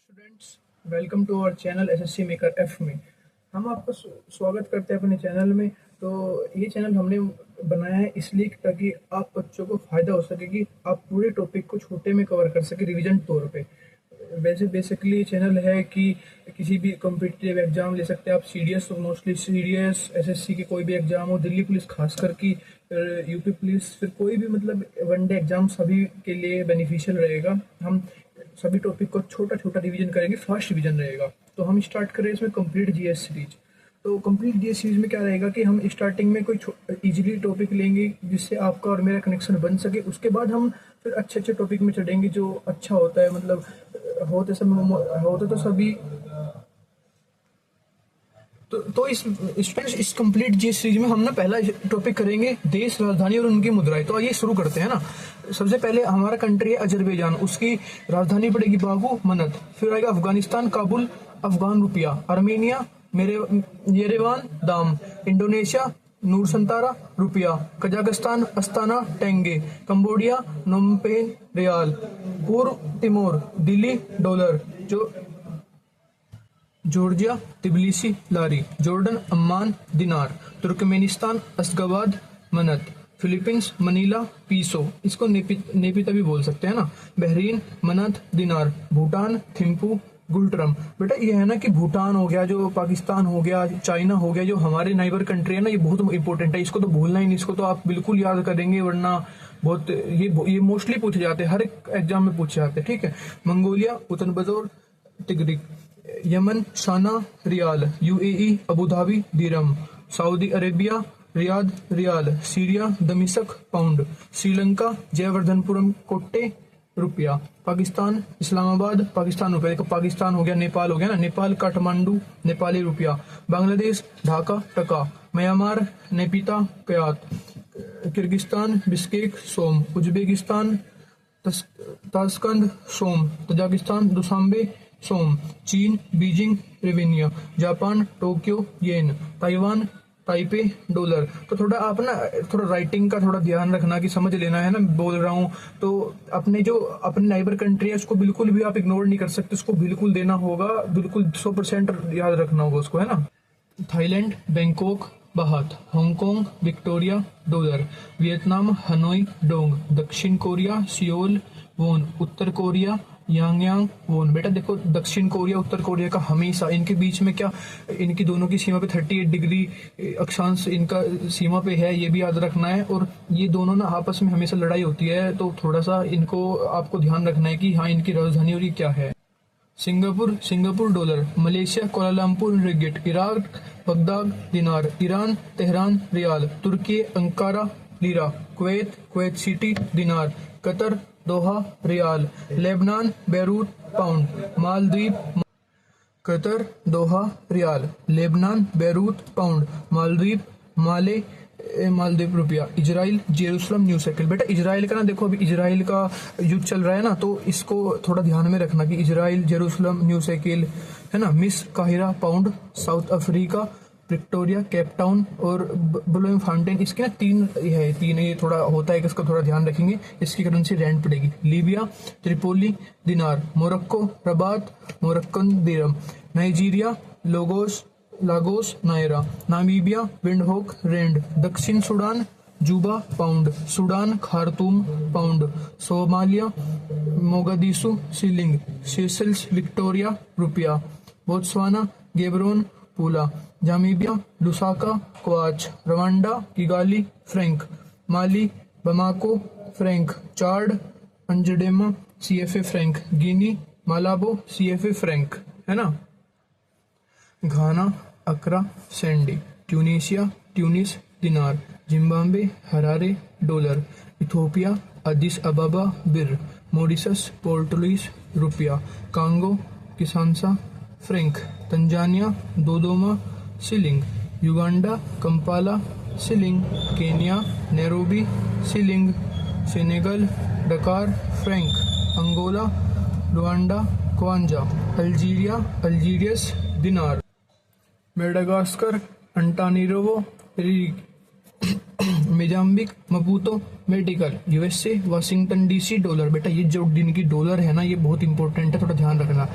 Students, welcome to our channel SSC maker F में। हम आपका स्वागत करते हैं अपने चैनल में। तो ये चैनल हमने बनाया है इसलिए ताकि आप बच्चों को फ़ायदा हो सके कि आप पूरे टॉपिक को छोटे में कवर कर सके रिवीजन तौर पे। वैसे बेसिकली चैनल है कि किसी भी कॉम्पिटिटिव एग्जाम ले सकते हैं आप, सीडीएस और मोस्टली सीडीएस, एसएससी के कोई भी एग्जाम हो, दिल्ली पुलिस खासकर की, यूपी पुलिस, फिर कोई भी मतलब वनडे एग्जाम सभी के लिए बेनिफिशियल रहेगा। हम सभी टॉपिक को छोटा छोटा रिवीजन करेंगे, फास्ट रिवीजन रहेगा। तो हम स्टार्ट करें इसमें कंप्लीट जीएस सीरीज। तो कंप्लीट जीएस सीरीज में क्या रहेगा कि हम स्टार्टिंग में कोई इजीली टॉपिक लेंगे जिससे आपका और मेरा कनेक्शन बन सके। उसके बाद हम फिर अच्छे अच्छे टॉपिक में चढ़ेंगे जो अच्छा होता है, मतलब होते तो सभी। तो इस कंप्लीट जीएस सीरीज में हम ना पहला टॉपिक करेंगे देश, राजधानी और उनकी मुद्राएं। तो आइए शुरू करते हैं ना। सबसे पहले हमारा कंट्री है अजरबैजान, उसकी राजधानी पड़ेगी बाकू मनत। फिर आएगा अफगानिस्तान काबुल, अफगान रुपया। आर्मेनिया येरेवान दाम। इंडोनेशिया नूरसंतारा रुपया। Kazakhstan Astana tenge. Cambodia Phnom Penh riyal. पूर्व Timor Dili dollar. Georgia Tbilisi lari. Jordan Amman dinar. Turkmenistan Ashgabat manat. Philippines Manila peso, इसको नेपिता भी बोल सकते हैं ना। बहरीन मनत दिनार। भूटान थिम्पू गुलट्रम। बेटा ये है ना कि भूटान हो गया, जो पाकिस्तान हो गया, चाइना हो गया, जो हमारे नाइबर कंट्री है ना, ये बहुत इंपॉर्टेंट है। इसको तो भूलना ही नहीं, इसको तो आप बिल्कुल याद करेंगे, वरना बहुत ये मोस्टली पूछे जाते हैं, हर एक एग्जाम में पूछे जाते हैं। ठीक है। Mongolia उतनबजोर tugrik. Yemen Sanaa riyal. UAE Abu Dhabi dirham. Saudi Arabia Riyadh riyal. Syria दमिश्क पाउंड। श्रीलंका जयवर्धनपुरम कोट्टे रुपया। पाकिस्तान इस्लामाबाद पाकिस्तान रुपया। देखो पाकिस्तान हो गया, नेपाल हो गया ना, नेपाल काठमांडू नेपाली रुपया। Bangladesh Dhaka taka. Myanmar Naypyidaw kyat. Kyrgyzstan Bishkek som. Uzbekistan Tashkent som. Tajikistan Dushanbe som. चीन बीजिंग रेवेन्यू। जापान Tokyo yen. Taiwan Taipei dollar. तो थोड़ा आप ना थोड़ा राइटिंग का थोड़ा ध्यान रखना कि समझ लेना है ना, बोल रहा हूँ तो अपने नाइबर कंट्री है उसको बिल्कुल भी आप इग्नोर नहीं कर सकते, उसको बिल्कुल देना होगा, बिल्कुल 100% याद रखना होगा उसको, है ना। Thailand Bangkok baht. Hong Kong Victoria dollar. Vietnam Hanoi dong. दक्षिण कोरिया सियोल वोन। उत्तर कोरिया यांगयांग वोन। बेटा देखो दक्षिण कोरिया उत्तर कोरिया का हमेशा इनके बीच में क्या, इनकी दोनों की सीमा पे 38 डिग्री अक्षांश इनका सीमा पे है, ये भी याद रखना है। और ये दोनों ना आपस में हमेशा लड़ाई होती है, तो थोड़ा सा इनको आपको ध्यान रखना है कि हाँ इनकी राजधानी और ये क्या है। Singapore dollar. Malaysia Kuala Lumpur ringgit. Iraq Baghdad dinar. Iran Tehran riyal. तुर्की Ankara lira. Kuwait City dinar. Qatar Doha riyal. Lebanon Beirut pound. Maldives Qatar Doha riyal. Lebanon Beirut pound. Maldives Maldives रुपया। Israel Jerusalem new shekel. बेटा Israel का ना देखो अभी Israel का युद्ध चल रहा है ना, तो इसको थोड़ा ध्यान में रखना कि इजराइल जेरूसलम न्यू साइकिल, है ना। Miss Cairo pound. South Africa Victoria Cape Town और ब्लूम फाउंटेन। इसके ना तीन ये थोड़ा होता है कि इसका थोड़ा ध्यान रखेंगे, इसकी करेंसी रैंड पड़ेगी। Libya Tripoli dinar. Morocco Rabat Moroccan dirham. Nigeria Lagos naira. Namibia Windhoek rand. दक्षिण Sudan Juba pound. Sudan Khartoum pound. Somalia Mogadishu shilling. Seychelles Victoria रुपया। Botswana Gaborone pula. Zambia Lusaka kwacha. Rwanda Kigali franc. Mali Bamako franc. Chad N'Djamena CFA franc. Guinea Malabo CFA franc, है ना। Ghana Accra cedi. Tunisia Tunis dinar. Zimbabwe Harare dollar. Ethiopia Addis Ababa birr. Mauritius Portuguese रुपया। Congo Kinshasa franc. Tanzania Dodoma shilling. Uganda Kampala shilling. Kenya Nairobi shilling. Senegal Dakar franc. Angola Rwanda kwanza. Algiers dinar. Madagascar Antananarivo Mozambique Maputo metical, USA Washington DC dollar. बेटा ये जो दिन की dollar है ना ये बहुत इंपॉर्टेंट है, थोड़ा ध्यान रखना।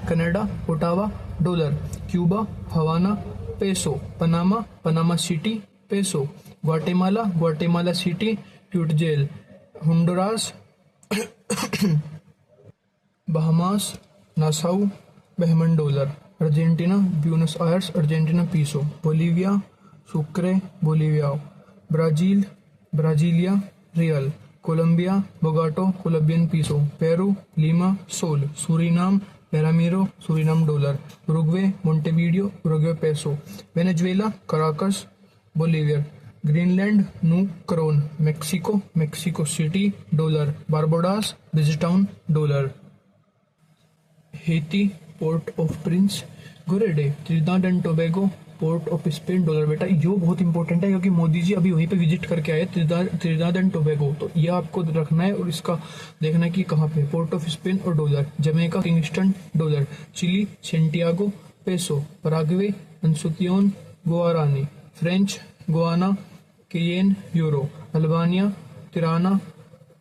Canada Ottawa dollar, Cuba Havana peso, Panama Panama City peso, Guatemala Guatemala City quetzal, Honduras Bahamas Nassau Bahamian dollar, Argentina Buenos Aires Argentina peso, Bolivia Sucre Bolivia, Brazil Brasilia real, Colombia Bogota Colombian peso, Peru Lima sol, Suriname Paramaribo Suriname dollar, Uruguay Montevideo Uruguay peso, Venezuela Caracas bolivar, Greenland Nuuk krone, Mexico Mexico City dollar, Barbados Bridgetown dollar, Haiti Port of Prince gourde, Trinidad and Tobago port of Spain dollar. बेटा यो बहुत important है क्योंकि मोदी जी अभी वहीं पे visit करके आए Trinidad and Tobago, तो ये आपको रखना है और इसका देखना है कि कहाँ पे, पोर्ट ऑफ स्पेन और dollar, Jamaica Kingston dollar, Chile Santiago peso, Paraguay Asuncion guarani, French Guiana Cayenne euro, Albania Tirana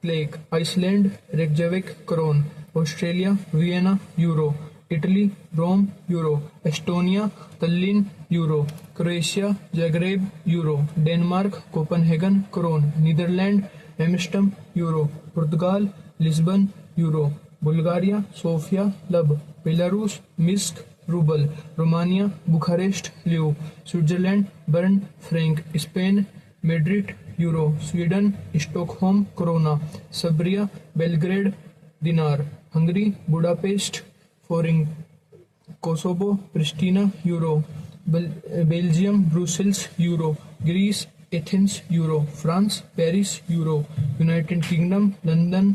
lek, Iceland Reykjavik krone, Australia Vienna euro, Italy Rome euro, Estonia Tallinn euro, Croatia Zagreb euro, Denmark Copenhagen krone, Netherland Amsterdam euro, पुर्तगाल Lisbon euro, Bulgaria Sofia lev, Belarus Minsk rouble, Romania Bucharest leu, Switzerland Bern franc, Spain Madrid euro, Sweden Stockholm krona, Serbia Belgrade दिनार, Hungary Budapest forint, Kosovo Pristina euro, Belgium Brussels euro, Greece Athens euro, France Paris euro, United Kingdom London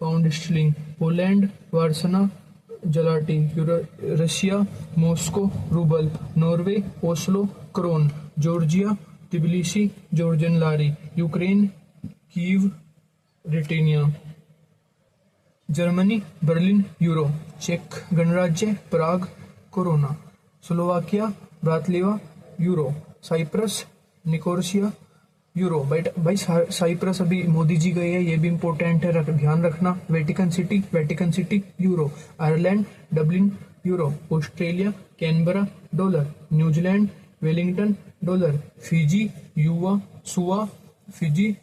pound sterling, Poland Warsaw zloty euro, Russia Moscow rouble, Norway Oslo krone, Georgia Tbilisi Georgian lari, Ukraine Kiev Britannia, Germany Berlin euro, चेक गणराज्य Prague koruna, Slovakia Bratislava euro, Cyprus Nicosia euro. भाई Cyprus अभी मोदी जी गए हैं, ये भी important है, ध्यान रखना। Vatican City euro, Ireland Dublin euro, Australia Canberra dollar, New Zealand Wellington dollar, Fiji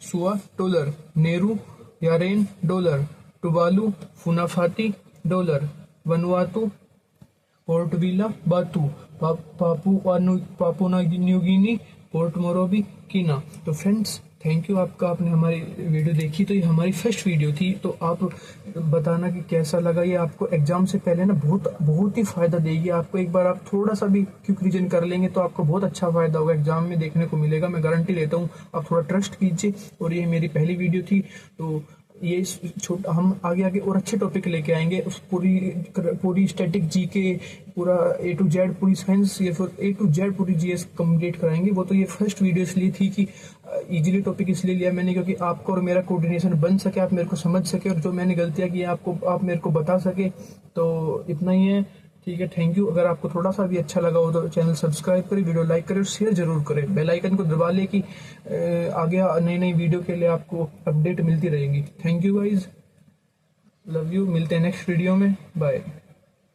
Suva dollar, Nauru Yaren dollar, Tuvalu Funafuti dollar, Vanuatu Port Vila vatu, Papua New Guinea Port Moresby kina. तो friends thank you आपका, आपने हमारी video देखी। तो ये हमारी first video थी, तो आप बताना कि कैसा लगा। ये आपको एग्जाम से पहले ना बहुत ही फायदा देगी आपको। एक बार आप थोड़ा सा भी क्विक रीजन कर लेंगे तो आपको बहुत अच्छा फायदा होगा, एग्जाम में देखने को मिलेगा, मैं गारंटी लेता हूँ। आप थोड़ा ट्रस्ट कीजिए। और ये मेरी पहली वीडियो थी, तो ये छोटा, हम आगे और अच्छे टॉपिक लेके आएंगे। उस पूरी स्टैटिक जीके, पूरा A to Z पूरी साइंस, ये फिर A to Z पूरी जीएस कंप्लीट कराएंगे। वो तो ये फर्स्ट वीडियो इसलिए थी कि इजीली टॉपिक इसलिए लिया मैंने क्योंकि आपको और मेरा कोऑर्डिनेशन बन सके, आप मेरे को समझ सके और जो मैंने गलतियां की आप मेरे को बता सके। तो इतना ही है, ठीक है। Thank you. अगर आपको थोड़ा सा भी अच्छा लगा हो तो चैनल सब्सक्राइब करें, वीडियो लाइक करें और शेयर जरूर करें। बेल आइकन को दबा ले कि आगे नई वीडियो के लिए आपको अपडेट मिलती रहेगी। Thank you guys, love you. मिलते हैं नेक्स्ट वीडियो में, बाय।